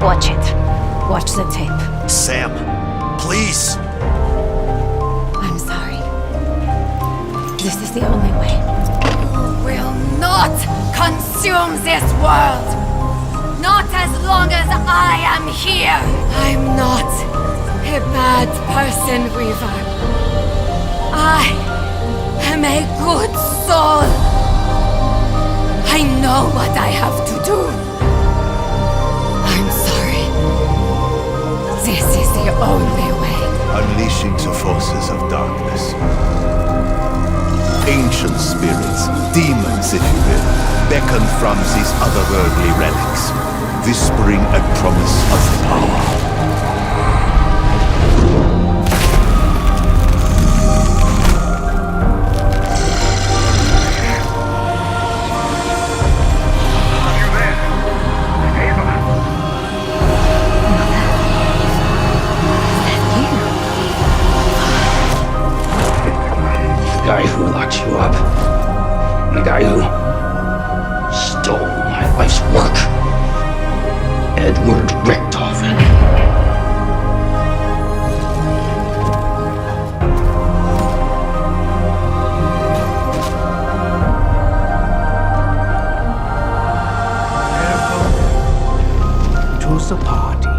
Watch it. Watch the tape. Sam, please! I'm sorry. This is the only way. You will not consume this world! Not as long as I am here! I'm not a bad person, Weaver. I am a good soul. I know what I have to do. I'm sorry. This is the only way. Unleashing the forces of darkness. Ancient spirits, demons if you will, beckon from these otherworldly relics, whispering a promise of power. The guy who locked you up. The guy who stole my life's work. Edward Richtofen. Welcome to the party.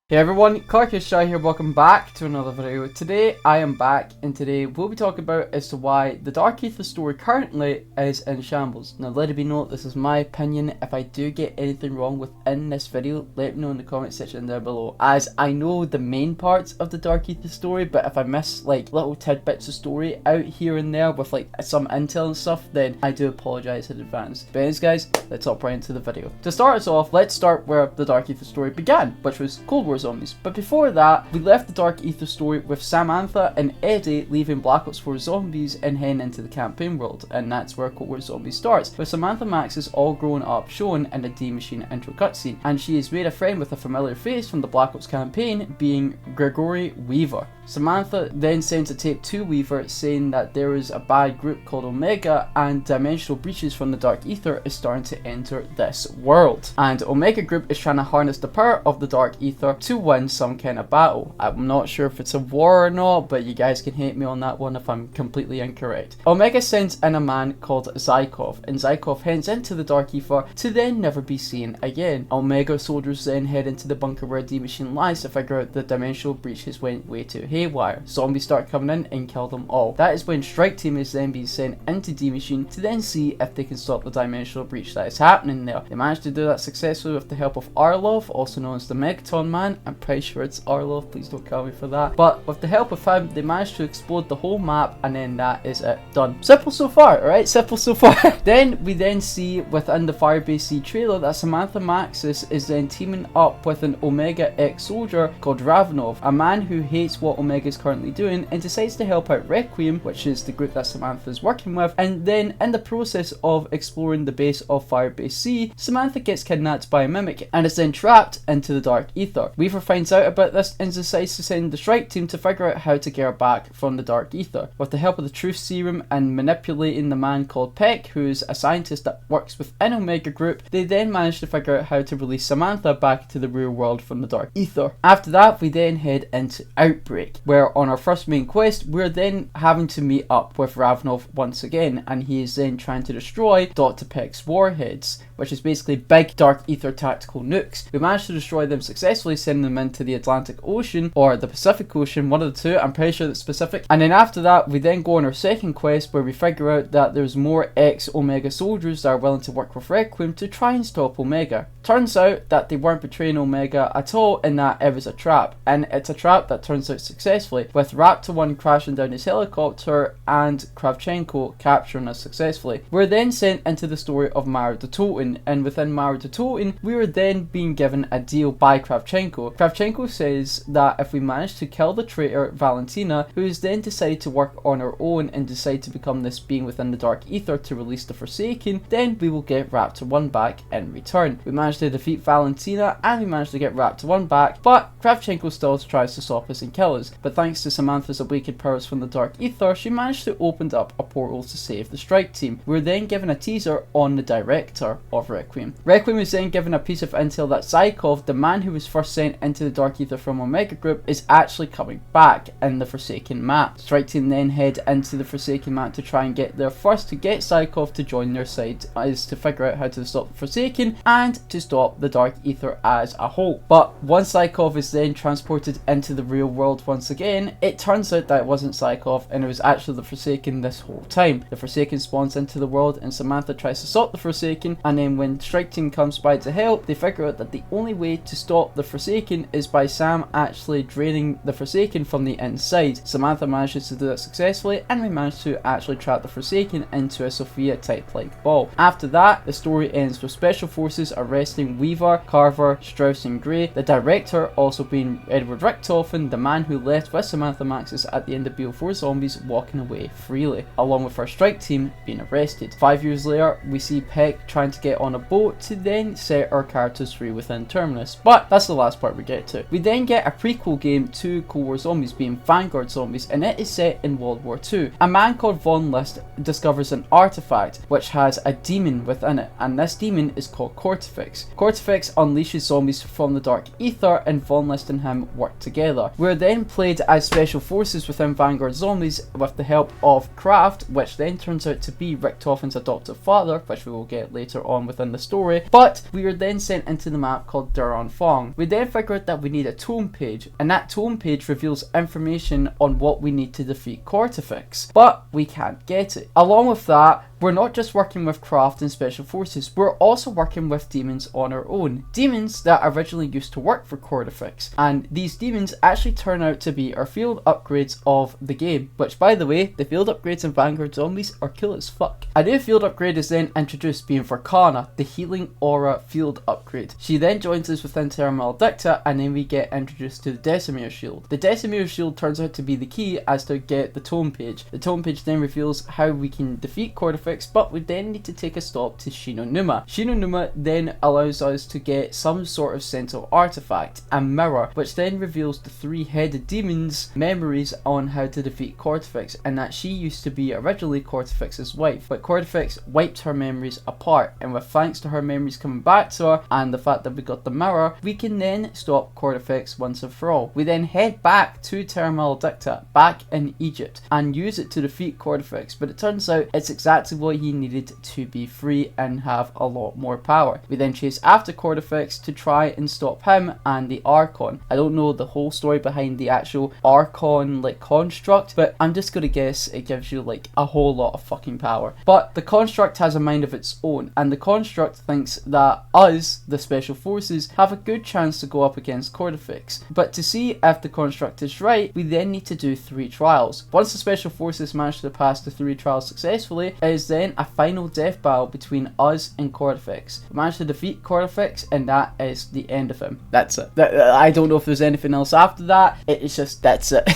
Hey everyone, Clark Shaw here, welcome back to another video. Today I am back and today we'll be talking about as to why the Dark Aether Story currently is in shambles. Now let it be known, this is my opinion. If I do get anything wrong within this video, let me know in the comment section down below, as I know the main parts of the Dark Aether Story, but if I miss like little tidbits of story out here and there with like some intel and stuff, then I do apologise in advance. But anyways guys, let's hop right into the video. To start us off, let's start where the Dark Aether Story began, which was Cold War Zombies. But before that, we left the Dark Aether Story with Samantha and Eddie leaving Black Ops 4 Zombies and heading into the campaign world, and that's where Cold War Zombies starts, with Samantha Maxis all grown up shown in the D Machine intro cutscene, and she has made a friend with a familiar face from the Black Ops campaign, being Gregory Weaver. Samantha then sends a tape to Weaver saying that there is a bad group called Omega and dimensional breaches from the Dark Aether is starting to enter this world. And Omega Group is trying to harness the power of the Dark Aether to win some kind of battle. I'm not sure if it's a war or not, but you guys can hate me on that one if I'm completely incorrect. Omega sends in a man called Zykov, and Zykov heads into the Dark Aether to then never be seen again. Omega soldiers then head into the bunker where D Machine lies to figure out the dimensional breaches went way too haywire. Zombies start coming in and kill them all. That is when Strike Team is then being sent into D Machine to then see if they can stop the dimensional breach that is happening there. They managed to do that successfully with the help of Arlov, also known as the Megaton Man. I'm pretty sure it's Arlov, please don't kill me for that. But with the help of him, they managed to explode the whole map, and then that is it. Done. Simple so far, alright? Simple so far. Then we then see within the Firebase C trailer that Samantha Maxis is then teaming up with an Omega X soldier called Ravenov, a man who hates what Omega is currently doing and decides to help out Requiem, which is the group that Samantha is working with, and then in the process of exploring the base of Firebase C, Samantha gets kidnapped by a mimic and is then trapped into the Dark Aether. Weaver finds out about this and decides to send the Strike Team to figure out how to get her back from the Dark Aether. With the help of the Truth Serum and manipulating the man called Peck, who is a scientist that works within Omega Group, they then manage to figure out how to release Samantha back to the real world from the Dark Aether. After that, we then head into Outbreak, where on our first main quest, we're then having to meet up with Ravenov once again, and he is then trying to destroy Dr. Peck's warheads, which is basically big Dark Aether tactical nukes. We managed to destroy them successfully, sending them into the Atlantic Ocean or the Pacific Ocean, one of the two. I'm pretty sure that's Pacific. And then after that, we then go on our second quest where we figure out that there's more ex-Omega soldiers that are willing to work with Requiem to try and stop Omega. Turns out that they weren't betraying Omega at all, in that it was a trap, and it's a trap that turns out successfully, with Raptor 1 crashing down his helicopter and Kravchenko capturing us successfully. We're then sent into the story of Mara de Toten, and within Mara de Toten, we were then being given a deal by Kravchenko. Kravchenko says that if we manage to kill the traitor Valentina, who is then decided to work on her own and decide to become this being within the Dark Aether to release the Forsaken, then we will get Raptor 1 back in return. We managed to defeat Valentina and we managed to get Raptor 1 back, but Kravchenko still tries to stop us and kill us. But thanks to Samantha's awakened powers from the Dark Aether, she managed to open up a portal to save the strike team. We were then given a teaser on the director of Requiem. Requiem was then given a piece of intel that Zykov, the man who was first sent into the Dark Aether from Omega Group, is actually coming back in the Forsaken map. Strike team then head into the Forsaken map to try and get there first to get Zykov to join their side, is to figure out how to stop the Forsaken and to stop the Dark Aether as a whole. But once Zykov is then transported into the real world once again, it turns out that it wasn't Zykov and it was actually the Forsaken this whole time. The Forsaken spawns into the world and Samantha tries to stop the Forsaken, and then when Strike Team comes by to help, they figure out that the only way to stop the Forsaken is by Sam actually draining the Forsaken from the inside. Samantha manages to do that successfully, and we manage to actually trap the Forsaken into a Sophia type like ball. After that, the story ends with Special Forces arresting Weaver, Carver, Strauss and Gray, the director also being Edward Richtofen, the man who left with Samantha Maxis at the end of BO4 Zombies, walking away freely, along with our strike team being arrested. 5 years later, we see Peck trying to get on a boat to then set our characters free within Terminus, but that's the last part we get to. We then get a prequel game to Cold War Zombies being Vanguard Zombies, and it is set in World War II. A man called Von List discovers an artifact which has a demon within it, and this demon is called Cortifix. Cortifix unleashes zombies from the Dark Aether, and Von List and him work together. We're then played as Special Forces within Vanguard Zombies with the help of Krafft, which then turns out to be Richtofen's adoptive father, which we will get later on within the story, but we are then sent into the map called Duran Fong. We then figure out that we need a tome page, and that tome page reveals information on what we need to defeat Cortifix, but we can't get it. Along with that, we're not just working with Krafft and Special Forces, we're also working with demons on our own. Demons that originally used to work for Cortifix, and these demons actually turn out to be our field upgrades of the game, which by the way, the field upgrades in Vanguard Zombies are cool as fuck. A new field upgrade is then introduced, being for Kana, the Healing Aura field upgrade. She then joins us within Terra Maledicta, and then we get introduced to the Decimir Shield. The Decimir Shield turns out to be the key as to get the tome page. The tome page then reveals how we can defeat Cortifix, but we then need to take a stop to Shinonuma. Shinonuma then allows us to get some sort of central artifact, a mirror, which then reveals the three-headed demon's memories on how to defeat Cortifix, and that she used to be originally Cortifix's wife, but Cortifix wiped her memories apart, and with thanks to her memories coming back to her and the fact that we got the mirror, we can then stop Cortifix once and for all. We then head back to Terra Maledicta, back in Egypt, and use it to defeat Cortifix, but it turns out it's exactly what he needed to be free and have a lot more power. We then chase after Cortifix to try and stop him and the Archon. I don't know the whole story behind the actual Archon like construct, but I'm just gonna guess it gives you like a whole lot of fucking power. But the construct has a mind of its own, and the construct thinks that us, the Special Forces, have a good chance to go up against Cortifix. But to see if the construct is right, we then need to do 3 trials. Once the Special Forces manage to pass the 3 trials successfully, it is then a final death battle between us and Cortifix. We managed to defeat Cortifix, and that is the end of him. That's it. I don't know if there's anything else after that. It's just, that's it.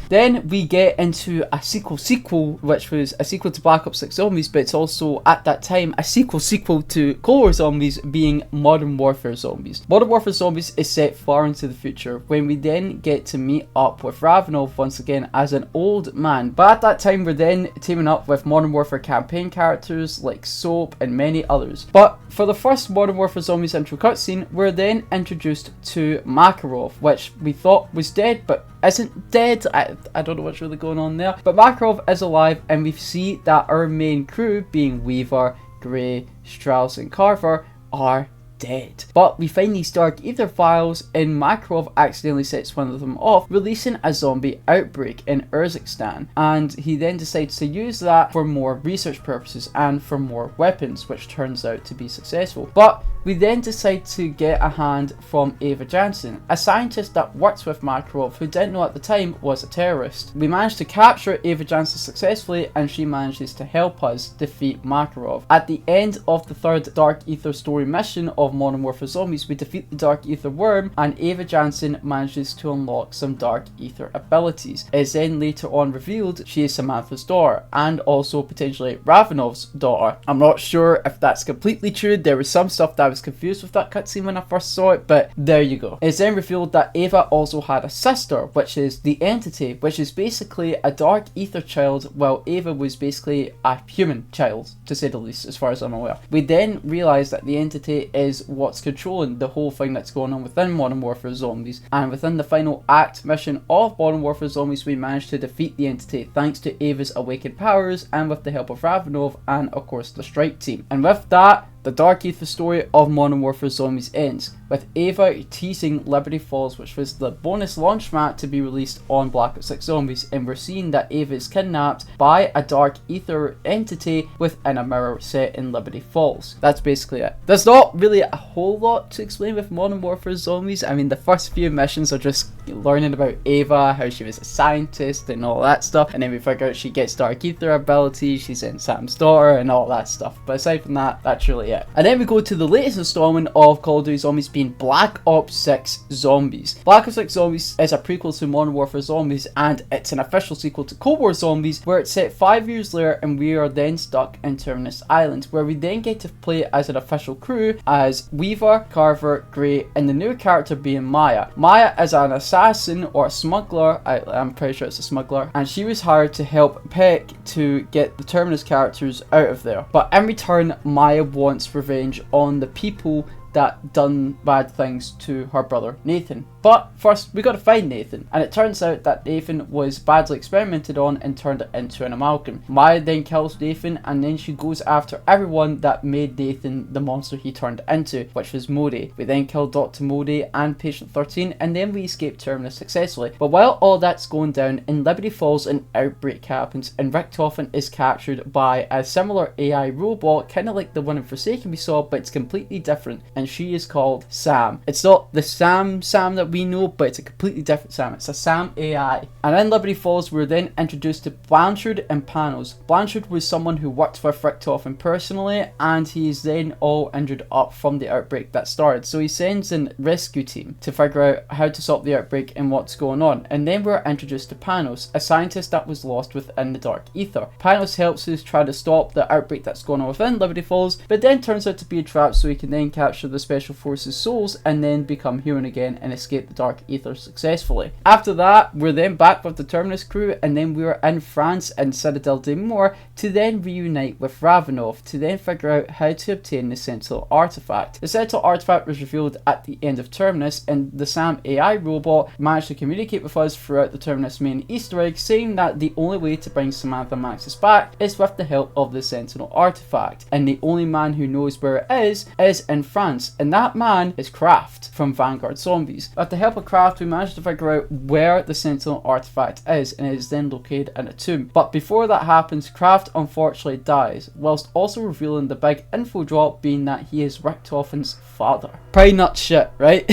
Then we get into a sequel, which was a sequel to Black Ops 6 Zombies, but it's also at that time a sequel to Cold War Zombies, being Modern Warfare Zombies. Modern Warfare Zombies is set far into the future, when we then get to meet up with Ravenov once again as an old man. But at that time, we're then teaming up with Modern Warfare campaign characters like Soap and many others. But for the first Modern Warfare Zombies intro cutscene, we're then introduced to Makarov, which we thought was dead, but isn't dead. I don't know what's really going on there. But Makarov is alive, and we see that our main crew, being Weaver, Gray, Strauss and Carver, are dead. But we find these Dark Aether files, and Makarov accidentally sets one of them off, releasing a zombie outbreak in Urzikstan, and he then decides to use that for more research purposes and for more weapons, which turns out to be successful. But we we then decide to get a hand from Ava Jansen, a scientist that works with Makarov who didn't know at the time was a terrorist. We managed to capture Ava Jansen successfully, and she manages to help us defeat Makarov. At the end of the third Dark Aether Story mission of Modern Warfare Zombies, we defeat the Dark Aether worm, and Ava Jansen manages to unlock some Dark Aether abilities. It is then later on revealed she is Samantha's daughter, and also potentially Ravenov's daughter. I'm not sure if that's completely true. There was some stuff that I was confused with that cutscene when I first saw it, but there you go. It's then revealed that Ava also had a sister, which is the Entity, which is basically a Dark Aether child, while Ava was basically a human child, to say the least, as far as I'm aware. We then realise that the Entity is what's controlling the whole thing that's going on within Modern Warfare Zombies, and within the final act mission of Modern Warfare Zombies, we managed to defeat the Entity thanks to Ava's awakened powers and with the help of Ravenov and of course the Strike Team. And with that, the Dark Aether Story of Modern Warfare Zombies ends, with Ava teasing Liberty Falls, which was the bonus launch map to be released on Black Ops 6 Zombies, and we're seeing that Ava is kidnapped by a Dark Aether entity within a mirror set in Liberty Falls. That's basically it. There's not really a whole lot to explain with Modern Warfare Zombies. I mean, the first few missions are just learning about Ava, how she was a scientist and all that stuff, and then we figure out she gets Dark Aether abilities, she's in Sam's daughter and all that stuff. But aside from that, that's really it. And then we go to the latest installment of Call of Duty Zombies, being Black Ops 6 Zombies. Black Ops 6 Zombies is a prequel to Modern Warfare Zombies, and it's an official sequel to Cold War Zombies, where it's set 5 years later, and we are then stuck in Terminus Island, where we then get to play as an official crew as Weaver, Carver, Grey, and the new character being Maya. Maya is an assassin or a smuggler, I'm pretty sure it's a smuggler, and she was hired to help Peck to get the Terminus characters out of there. But in return, Maya wants revenge on the people that done bad things to her brother Nathan. But first we gotta find Nathan, and it turns out that Nathan was badly experimented on and turned it into an amalgam. Maya then kills Nathan, and then she goes after everyone that made Nathan the monster he turned into, which was Modi. We then kill Dr. Modi and Patient 13, and then we escape Terminus successfully. But while all that's going down, in Liberty Falls an outbreak happens, and Richtofen is captured by a similar AI robot, kind of like the one in Forsaken we saw, but it's completely different, and she is called Sam. It's not the Sam that we know, but it's a completely different Sam. It's a Sam AI. And in Liberty Falls, we're then introduced to Blanchard and Panos. Blanchard was someone who worked with Richtofen personally, and he's then all injured up from the outbreak that started. So he sends a rescue team to figure out how to stop the outbreak and what's going on. And then we're introduced to Panos, a scientist that was lost within the Dark Aether. Panos helps us try to stop the outbreak that's going on within Liberty Falls, but then turns out to be a trap, so he can then capture the Special Forces souls and then become human again and escape the Dark Aether successfully. After that, we're then back with the Terminus crew, and then we are in France and Citadel de Mor to then reunite with Ravenov to then figure out how to obtain the Sentinel artifact. The Sentinel artifact was revealed at the end of Terminus, and the Sam AI robot managed to communicate with us throughout the Terminus main Easter egg, saying that the only way to bring Samantha Maxis back is with the help of the Sentinel artifact, and the only man who knows where it is in France, and that man is Krafft from Vanguard Zombies. With the help of Krafft, we managed to figure out where the Sentinel artifact is, and it is then located in a tomb. But before that happens, Krafft unfortunately dies, whilst also revealing the big info drop being that he is Richtofen's father. Pretty nuts shit, right?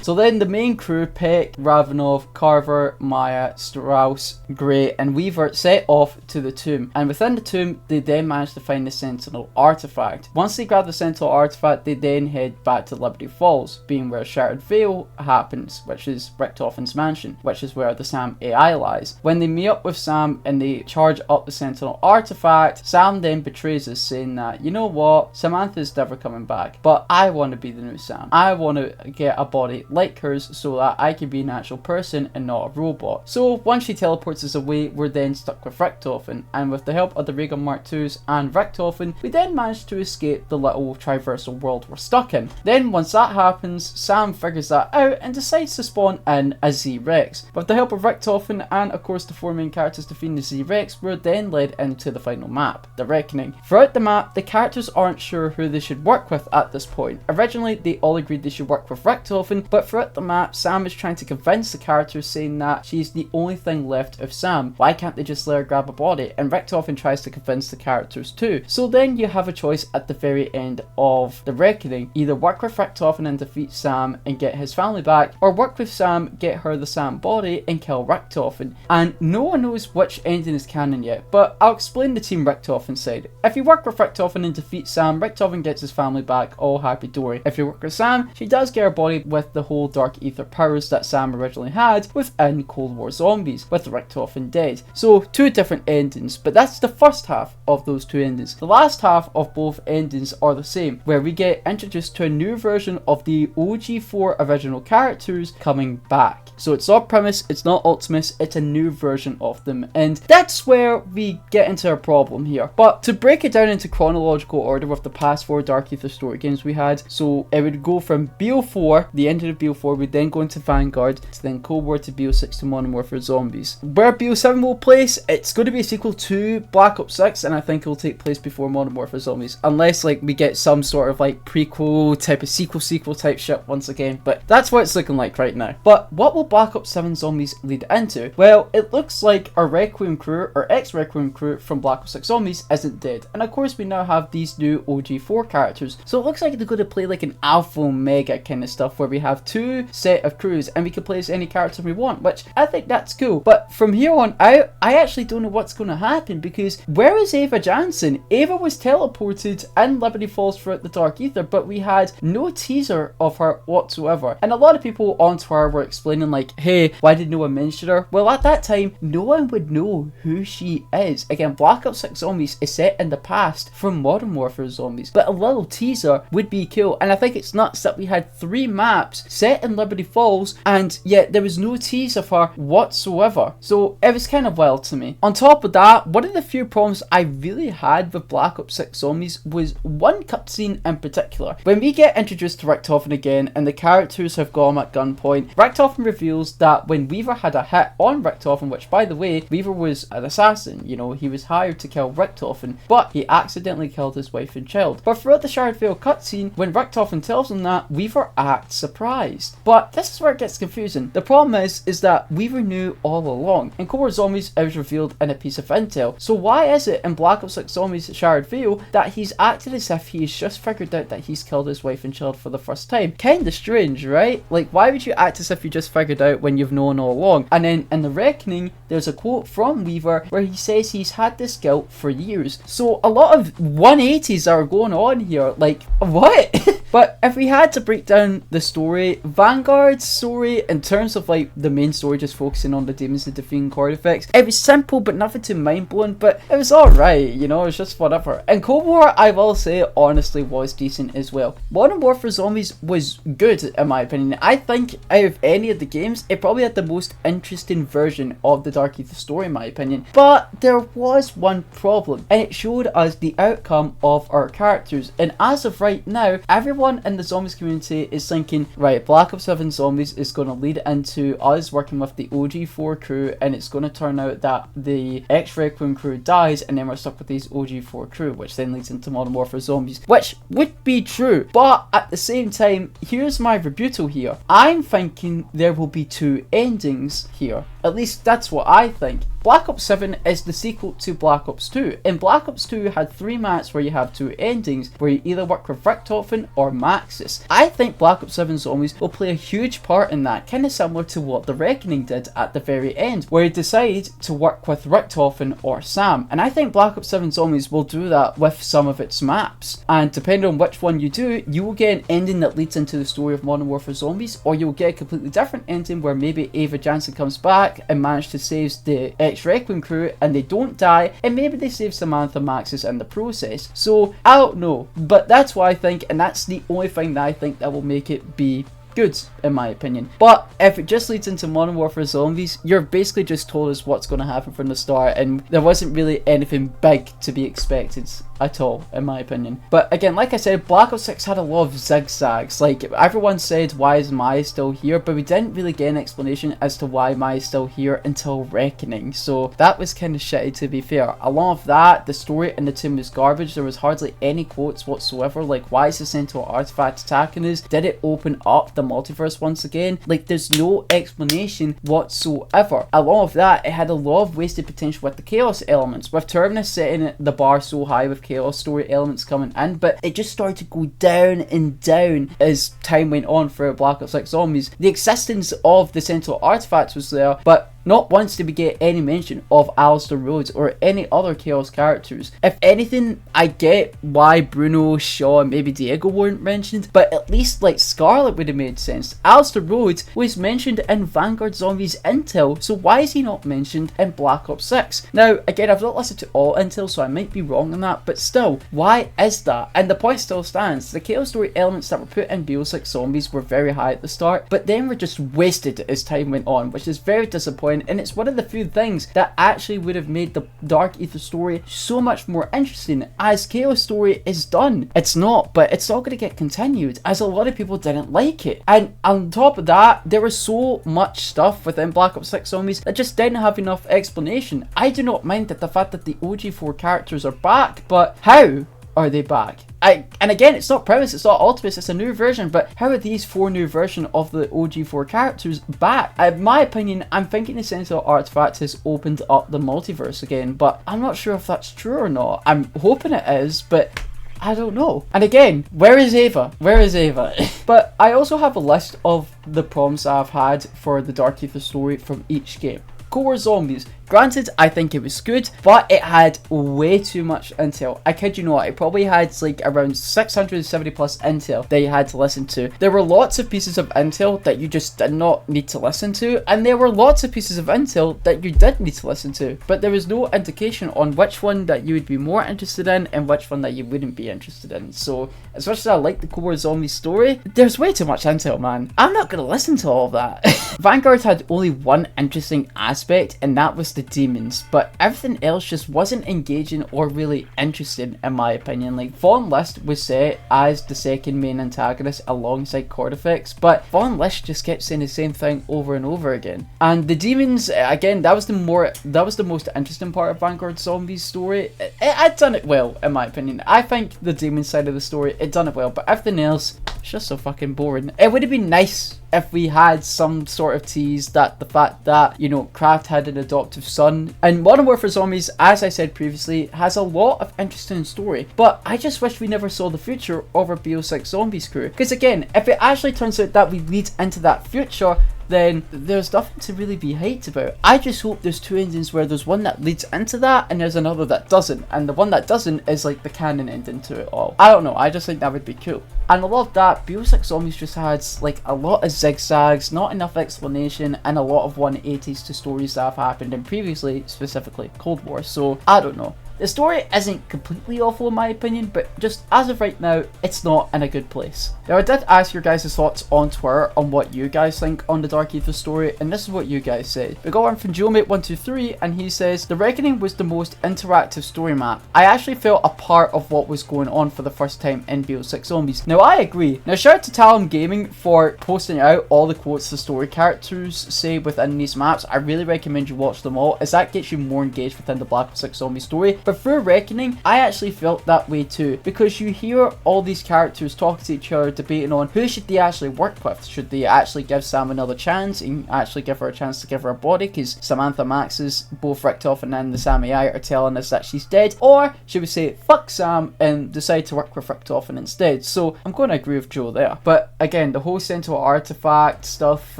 So then the main crew, Peck, Ravenov, Carver, Maya, Strauss, Grey, and Weaver set off to the tomb, and within the tomb they then managed to find the Sentinel artifact. Once they grab the Sentinel artifact, they then head back to Liberty Falls, being where Shattered Veil happens, which is Richtofen's mansion, which is where the Sam AI lies. When they meet up with Sam and they charge up the Sentinel artifact, Sam then betrays us, saying that, you know what, Samantha's never coming back, but I want to be the new Sam. I want to get a body like hers so that I can be an actual person and not a robot. So once she teleports us away, we're then stuck with Richtofen, and with the help of the Ray Gun Mark IIs and Richtofen, we then manage to escape the little traversal world we're stuck in. Then once that happens, Sam figures that out and decides decides to spawn in a Z-Rex. With the help of Richtofen and of course the 4 main characters defeating the Z-Rex, we're then led into the final map, the Reckoning. Throughout the map, the characters aren't sure who they should work with at this point. Originally, they all agreed they should work with Richtofen, but throughout the map, Sam is trying to convince the characters, saying that she's the only thing left of Sam. Why can't they just let her grab a body? And Richtofen tries to convince the characters too. So then you have a choice at the very end of the Reckoning. Either work with Richtofen and defeat Sam and get his family back, or work with Sam, get her the Sam body and kill Richtofen. And no one knows which ending is canon yet, but I'll explain the team Richtofen side. If you work with Richtofen and defeat Sam, Richtofen gets his family back, all happy dory. If you work with Sam, she does get her body with the whole Dark Aether powers that Sam originally had within Cold War Zombies, with Richtofen dead. So 2 different endings, but that's the first half of those 2 endings. The last half of both endings are the same, where we get introduced to a new version of the OG4 original characters coming back. So it's not Primus, it's not Ultimus, it's a new version of them, and that's where we get into a problem here. But to break it down into chronological order with the past 4 Dark Aether Story games we had, so it would go from BO4, the end of the BO4, we'd then go into Vanguard, to then Cold War to BO6 to Modern Warfare Zombies. Where BO7 will place, it's going to be a sequel to Black Ops 6, and I think it will take place before Modern Warfare Zombies, unless like we get some sort of like prequel type of sequel type shit once again, but that's what it's looking like right now. But what will Black Ops 7 Zombies lead into? Well, it looks like our Requiem crew, or ex-Requiem crew from Black Ops 6 Zombies isn't dead, and of course we now have these new OG4 characters, so it looks like they're going to play like an Alpha Omega kind of stuff, where we have 2 set of crews and we can play as any character we want, which I think that's cool. But from here on out, I actually don't know what's going to happen, because where is Ava Jansen? Ava was teleported in Liberty Falls throughout the Dark Aether, but we had no teaser of her whatsoever, and a lot of people on Twitter were explaining like, hey, why did no one mention her? Well, at that time, no one would know who she is. Again, Black Ops 6 Zombies is set in the past from Modern Warfare Zombies, but a little teaser would be cool, and I think it's nuts that we had 3 maps set in Liberty Falls, and yet there was no tease of her whatsoever. So it was kind of wild to me. On top of that, one of the few problems I really had with Black Ops 6 Zombies was one cutscene in particular. When we get introduced to Richtofen again and the characters have got him at gunpoint, Richtofen reveals that when Weaver had a hit on Richtofen, which by the way, Weaver was an assassin, you know, he was hired to kill Richtofen, but he accidentally killed his wife and child. But throughout the Shard Vale cutscene, when Richtofen tells him that, Weaver acts surprised. But this is where it gets confusing. The problem is that Weaver knew all along. In Cold War Zombies, it was revealed in a piece of intel. So why is it in Black Ops 6 Zombies Shard Vale that he's acted as if he's just figured out that he's killed his wife and child for the first time? Kinda strange, right? Like, why would you act as if you just figured out when you've known all along? And then in the Reckoning, there's a quote from Weaver where he says he's had this guilt for years. So a lot of 180s are going on here. Like, what? But if we had to break down the story, Vanguard Story, in terms of like the main story just focusing on the demons and defeating Cordyceps, it was simple but nothing too mind-blowing, but it was alright, you know, it was just whatever. And Cold War, I will say, honestly was decent as well. Modern Warfare Zombies was good in my opinion. I think out of any of the games, it probably had the most interesting version of the Dark Aether Story in my opinion. But there was one problem, and it showed us the outcome of our characters. And as of right now, everyone in the zombies community is thinking, right, Black Ops 7 Zombies is going to lead into us working with the OG4 crew, and it's going to turn out that the ex-Requiem crew dies, and then we're stuck with these OG4 crew, which then leads into Modern Warfare Zombies, which would be true. But at the same time, here's my rebuttal here. I'm thinking there will be 2 endings here. At least that's what I think. Black Ops 7 is the sequel to Black Ops 2. And Black Ops 2 had 3 maps where you have 2 endings, where you either work with Richtofen or Maxis. I think Black Ops 7 Zombies will play a huge part in that, kind of similar to what The Reckoning did at the very end, where you decide to work with Richtofen or Sam. And I think Black Ops 7 Zombies will do that with some of its maps. And depending on which one you do, you will get an ending that leads into the story of Modern Warfare Zombies, or you'll get a completely different ending where maybe Ava Jansen comes back and manages to save the ex-Requiem crew and they don't die, and maybe they save Samantha Maxis in the process. So I don't know, but that's what I think, and that's the only thing that I think that will make it be good in my opinion. But if it just leads into Modern Warfare Zombies, you're basically just told us what's going to happen from the start, and there wasn't really anything big to be expected at all, in my opinion. But again, like I said, Black Ops 6 had a lot of zigzags. Like, everyone said, why is Mai still here? But we didn't really get an explanation as to why Mai is still here until Reckoning. So that was kind of shitty, to be fair. Along with that, the story in the tomb was garbage. There was hardly any quotes whatsoever. Like, why is the Central Artifact attacking us? Did it open up the multiverse once again? Like, there's no explanation whatsoever. Along with that, it had a lot of wasted potential with the Chaos elements, with Terminus setting the bar so high with Chaos story elements coming in, but it just started to go down and down as time went on for Black Ops 6 Zombies. The existence of the Central Artifacts was there, but not once did we get any mention of Alistair Rhodes or any other Chaos characters. If anything, I get why Bruno, Shaw, and maybe Diego weren't mentioned, but at least like Scarlet would have made sense. Alistair Rhodes was mentioned in Vanguard Zombies Intel, so why is he not mentioned in Black Ops 6? Now, again, I've not listened to all Intel, so I might be wrong on that, but still, why is that? And the point still stands. The Chaos story elements that were put in BO6 Zombies were very high at the start, but then were just wasted as time went on, which is very disappointing. And it's one of the few things that actually would have made the Dark Aether story so much more interesting, as Chaos story is done. It's not, but it's not going to get continued, as a lot of people didn't like it. And on top of that, there was so much stuff within Black Ops 6 Zombies that just didn't have enough explanation. I do not mind that the fact that the OG4 characters are back, but how are they back? And again, it's not Premise, it's not Ultimus, it's a new version, but how are these 4 new versions of the OG4 characters back? In my opinion, I'm thinking the Central Artifact has opened up the multiverse again, but I'm not sure if that's true or not. I'm hoping it is, but I don't know. And again, where is Ava? Where is Ava? But I also have a list of the problems I've had for the Dark Aether story from each game. Cold War Zombies. Granted, I think it was good, but it had way too much intel. I kid you not, it probably had like around 670 plus intel that you had to listen to. There were lots of pieces of intel that you just did not need to listen to, and there were lots of pieces of intel that you did need to listen to, but there was no indication on which one that you would be more interested in and which one that you wouldn't be interested in. So, as much as I like the Cold War Zombie story, there's way too much intel, man. I'm not going to listen to all of that. Vanguard had only one interesting aspect, and that was the demons, but everything else just wasn't engaging or really interesting, in my opinion. Like, Von List was set as the second main antagonist alongside Cordifex, but Von List just kept saying the same thing over and over again. And the demons, again, that was the most interesting part of Vanguard Zombies story. It had done it well, in my opinion. I think the demon side of the story, it done it well, but everything else, it's just so fucking boring. It would have been nice if we had some sort of tease that the fact that, you know, Krafft had an adoptive son. And Modern Warfare Zombies, as I said previously, has a lot of interesting story, but I just wish we never saw the future of our BO6 Zombies crew. Because again, if it actually turns out that we lead into that future, then there's nothing to really be hyped about. I just hope there's 2 endings where there's one that leads into that and there's another that doesn't, and the one that doesn't is like the canon ending to it all. I don't know, I just think that would be cool. And a lot of that, BO6 Zombies just had like a lot of zigzags, not enough explanation, and a lot of 180s to stories that have happened in previously, specifically Cold War. So I don't know. The story isn't completely awful in my opinion, but just as of right now, it's not in a good place. Now, I did ask your guys' thoughts on Twitter on what you guys think on the Dark Aether story, and this is what you guys said. We got one from JoeMate123, and he says, "The Reckoning was the most interactive story map. I actually felt a part of what was going on for the first time in BO6 Zombies." Now, I agree. Now, shout out to Talon Gaming for posting out all the quotes the story characters say within these maps. I really recommend you watch them all, as that gets you more engaged within the Black Ops 6 Zombie story. But through Reckoning, I actually felt that way too, because you hear all these characters talking to each other, debating on who should they actually work with. Should they actually give Sam another chance and actually give her a chance to give her a body, because Samantha Maxis, both Richtofen and the Sammy I are telling us that she's dead, or should we say fuck Sam and decide to work with Richtofen instead? So I'm going to agree with Joe there. But again, the whole Central Artifact stuff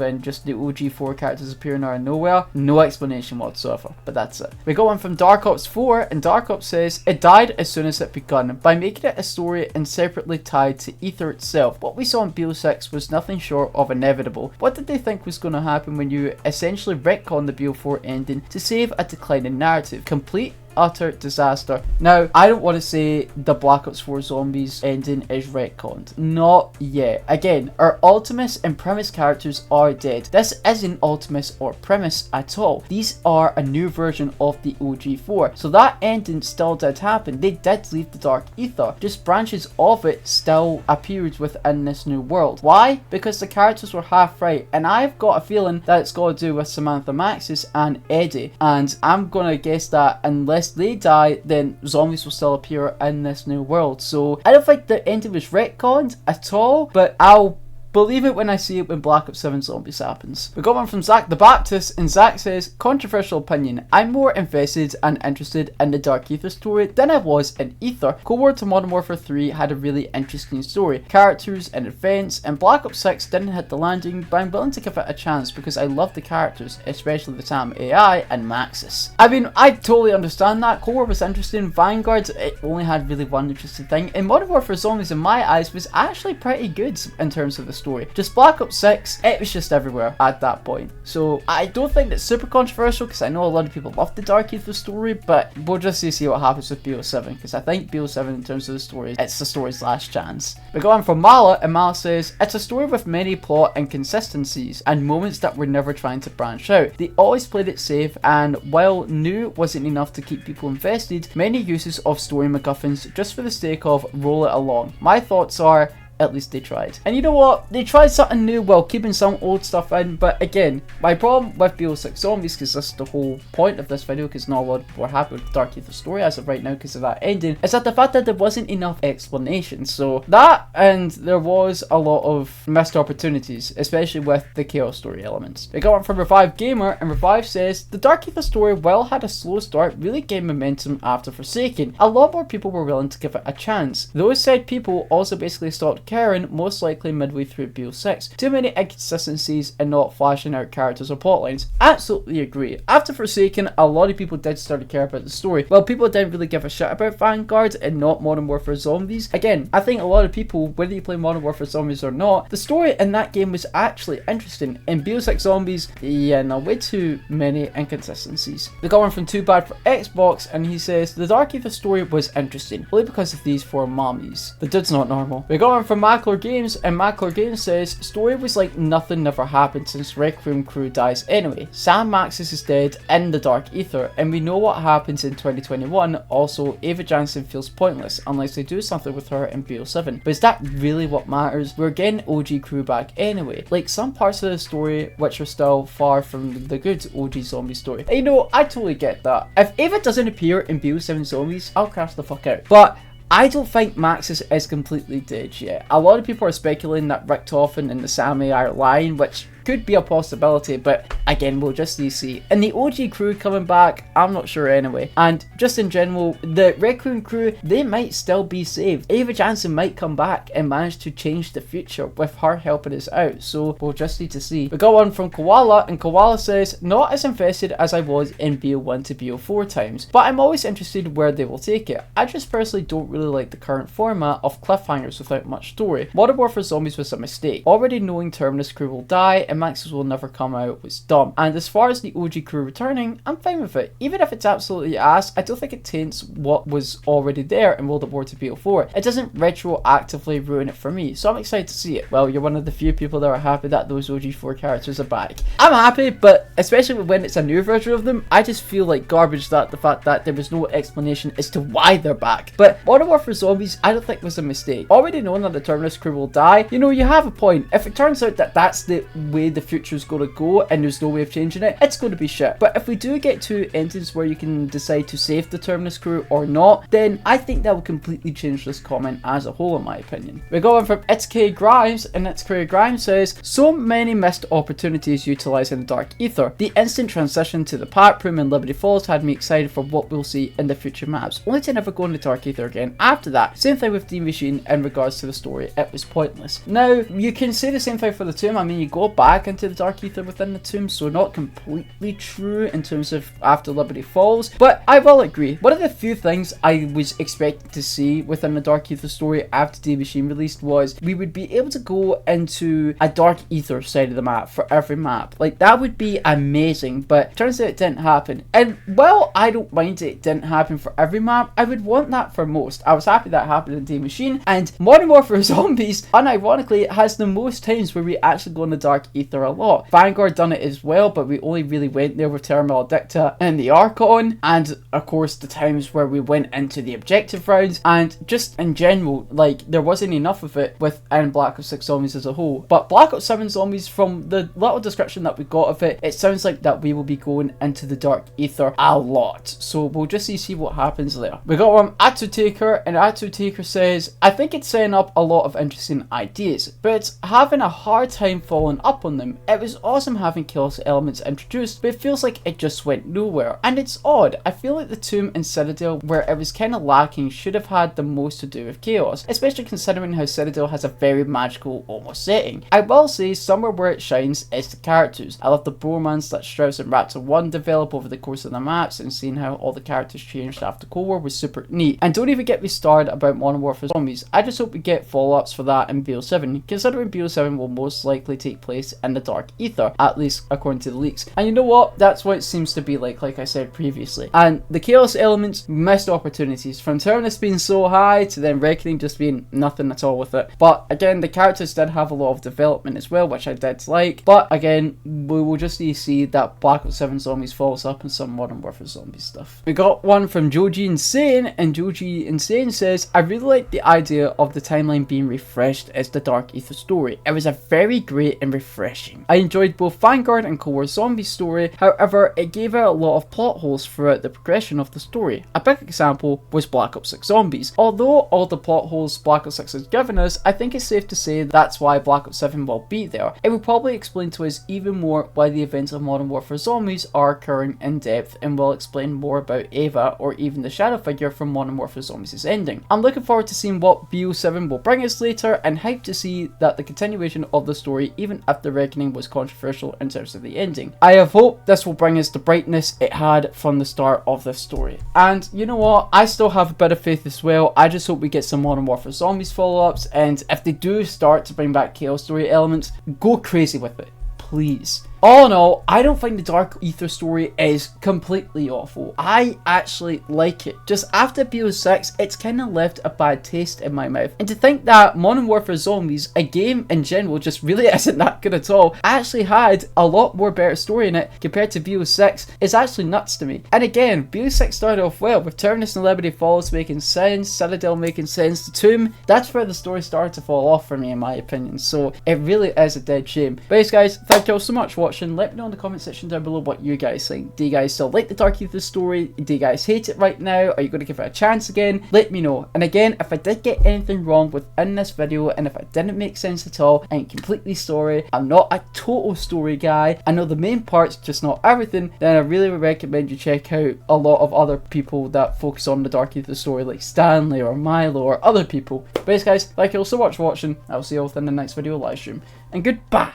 and just the OG4 characters appearing out of nowhere, no explanation whatsoever, but that's it. We got one from Dark Ops 4, and Dark Ops says, "It died as soon as it begun. By making it a story and separately tied to Aether itself, what we saw in BO6 was nothing short of inevitable. What did they think was going to happen when you essentially retcon the BO4 ending to save a declining narrative? Complete utter disaster. Now, I don't want to say the Black Ops 4 Zombies ending is retconned. Not yet. Again, our Ultimus and Premise characters are dead. This isn't Ultimus or Premise at all. These are a new version of the OG4. So that ending still did happen. They did leave the Dark Aether. Just branches of it still appeared within this new world. Why? Because the characters were half right. And I've got a feeling that it's got to do with Samantha Maxis and Eddie. And I'm going to guess that unless they die, then zombies will still appear in this new world. So I don't think the ending was retconned at all, but I'll believe it when I see it when Black Ops 7 Zombies happens. We got one from Zach the Baptist, and Zach says, controversial opinion, I'm more invested and interested in the Dark Aether story than I was in Aether. Cold War to Modern Warfare 3 had a really interesting story, characters and events, and Black Ops 6 didn't hit the landing, but I'm willing to give it a chance because I love the characters, especially the Sam AI and Maxis. I mean, I totally understand that. Cold War was interesting, Vanguard, it only had really one interesting thing, and Modern Warfare Zombies in my eyes was actually pretty good in terms of the story. Just Black Ops 6, it was just everywhere at that point. So I don't think that's super controversial because I know a lot of people love the Dark Aether story, but we'll just see what happens with BO7 because I think BO7 in terms of the story, it's the story's last chance. We go on from Mala, and Mala says, it's a story with many plot inconsistencies and moments that were never trying to branch out. They always played it safe, and while new wasn't enough to keep people invested, many uses of story MacGuffins just for the sake of roll it along. My thoughts are, at least they tried. And you know what? They tried something new while keeping some old stuff in, but again, my problem with BO6 Zombies, because this is the whole point of this video, because not a lot of people are happy with Dark Aether Story as of right now because of that ending, is that the fact that there wasn't enough explanation. So that, and there was a lot of missed opportunities, especially with the Chaos Story elements. We got one from Revive Gamer, and Revive says, the Dark Aether Story, while had a slow start, really gained momentum after Forsaken. A lot more people were willing to give it a chance. Those said people also basically stopped caring, most likely midway through BO6. Too many inconsistencies and not flashing out characters or plotlines. Absolutely agree. After Forsaken, a lot of people did start to care about the story. Well, people didn't really give a shit about Vanguard and not Modern Warfare Zombies. Again, I think a lot of people, whether you play Modern Warfare Zombies or not, the story in that game was actually interesting. In BO6 Zombies, yeah, no, way too many inconsistencies. We got one from Too Bad for Xbox, and he says, the Dark Aether story was interesting, only because of these four mommies. The dude's not normal. We got one from Mackler Games, and Mackler Games says, story was like nothing never happened since Requiem crew dies anyway. Sam Maxis is dead in the Dark Aether, and we know what happens in 2021. Also, Ava Jansen feels pointless unless they do something with her in BO7. But is that really what matters? We're getting OG crew back anyway. Like some parts of the story which are still far from the good OG zombie story. And you know, I totally get that. If Ava doesn't appear in BO7 Zombies, I'll crash the fuck out. But I don't think Maxis is completely dead yet. A lot of people are speculating that Richtofen and the Sam AI are lying, which could be a possibility, but again, we'll just see. And the OG crew coming back, I'm not sure anyway. And just in general, the Requiem crew, they might still be saved. Ava Jansen might come back and manage to change the future with her helping us out, so we'll just need to see. We got one from Koala, and Koala says, not as invested as I was in BO1 to BO4 times, but I'm always interested where they will take it. I just personally don't really like the current format of cliffhangers without much story. Modern Warfare Zombies was a mistake. Already knowing Terminus crew will die and Maxis will never come out was dumb. And as far as the OG crew returning, I'm fine with it. Even if it's absolutely ass, I don't think it taints what was already there in World at War to BO4. It doesn't retroactively ruin it for me, so I'm excited to see it. Well, you're one of the few people that are happy that those OG4 characters are back. I'm happy, but especially when it's a new version of them, I just feel like garbage that the fact that there was no explanation as to why they're back. But Modern Warfare Zombies, I don't think was a mistake. Already knowing that the Terminus crew will die, you know, you have a point. If it turns out that that's the way the future's going to go and there's no way of changing it, it's going to be shit. But if we do get to endings where you can decide to save the Terminus crew or not, then I think that will completely change this comment as a whole, in my opinion. We're going from It's K Grimes, and It's K Grimes says, so many missed opportunities utilizing the Dark Aether. The instant transition to the Park Room in Liberty Falls had me excited for what we'll see in the future maps, only to never go into Dark Aether again after that. Same thing with D-Machine in regards to the story, it was pointless. Now, you can say the same thing for the tomb. I mean, you go back back into the Dark Aether within the tomb, so not completely true in terms of after Liberty Falls, but I will agree. One of the few things I was expecting to see within the Dark Aether story after D Machine released was we would be able to go into a Dark Aether side of the map for every map. Like, that would be amazing, but turns out it didn't happen. And while I don't mind it didn't happen for every map, I would want that for most. I was happy that happened in D Machine, and Modern Warfare Zombies, unironically, has the most times where we actually go in the Dark Aether a lot. Vanguard done it as well, but we only really went there with Terminal Dicta and the Archon, and of course the times where we went into the objective rounds, and just in general, like, there wasn't enough of it within Black Ops 6 Zombies as a whole. But Black Ops 7 Zombies, from the little description that we got of it, it sounds like that we will be going into the Dark Aether a lot, so we'll just see what happens there. We got one Atu Taker, and Atu Taker says, I think it's setting up a lot of interesting ideas, but it's having a hard time following up on them. It was awesome having chaos elements introduced, but it feels like it just went nowhere, and it's odd. I feel like the Tomb and Citadel, where it was kind of lacking, should have had the most to do with chaos, especially considering how Citadel has a very magical almost setting. I will say somewhere where it shines is the characters. I love the bromance that Strauss and Raptor 1 develop over the course of the maps, and seeing how all the characters changed after Cold War was super neat. And don't even get me started about Modern Warfare Zombies. I just hope we get follow-ups for that in BO7, considering BO7 will most likely take place in the Dark Aether, at least according to the leaks. And you know what? That's what it seems to be like I said previously. And the chaos elements, missed opportunities, from Terminus being so high to then Reckoning just being nothing at all with it. But again, the characters did have a lot of development as well, which I did like. But again, we will just need to see that Black Ops 7 Zombies follows up in some Modern Warfare Zombies stuff. We got one from Joji Insane, and Joji Insane says, I really like the idea of the timeline being refreshed as the Dark Aether story. It was a very great and refreshing. I enjoyed both Vanguard and Cold War Zombies story, however, it gave out a lot of plot holes throughout the progression of the story. A big example was Black Ops 6 Zombies. Although all the plot holes Black Ops 6 has given us, I think it's safe to say that's why Black Ops 7 will be there. It will probably explain to us even more why the events of Modern Warfare Zombies are occurring in depth, and will explain more about Ava or even the shadow figure from Modern Warfare Zombies' ending. I'm looking forward to seeing what BO7 will bring us later, and hyped to see that the continuation of the story, even if the Reckoning was controversial in terms of the ending. I have hope this will bring us the brightness it had from the start of this story. And you know what? I still have a bit of faith as well. I just hope we get some Modern Warfare Zombies follow-ups, and if they do start to bring back Chaos Story elements, go crazy with it, please. All in all, I don't think the Dark Aether story is completely awful. I actually like it. Just after BO6, it's kind of left a bad taste in my mouth. And to think that Modern Warfare Zombies, a game in general, just really isn't that good at all, actually had a lot more better story in it compared to BO6 is actually nuts to me. And again, BO6 started off well, with Terminus and Liberty Falls making sense, Citadel making sense, the Tomb. That's where the story started to fall off for me, in my opinion. So it really is a dead shame. But anyways, guys, thank you all so much for watching. Let me know in the comment section down below what you guys think. Do you guys still like the Dark Aether story? Do you guys hate it right now? Are you going to give it a chance again? Let me know. And again, if I did get anything wrong within this video, and if it didn't make sense at all, I ain't completely sorry. I'm not a total story guy. I know the main parts, just not everything. Then I really would recommend you check out a lot of other people that focus on the Dark Aether story, like Stanley or Milo or other people. But anyways, guys, thank you all so much for watching. I'll see you all in the next video live stream. And goodbye.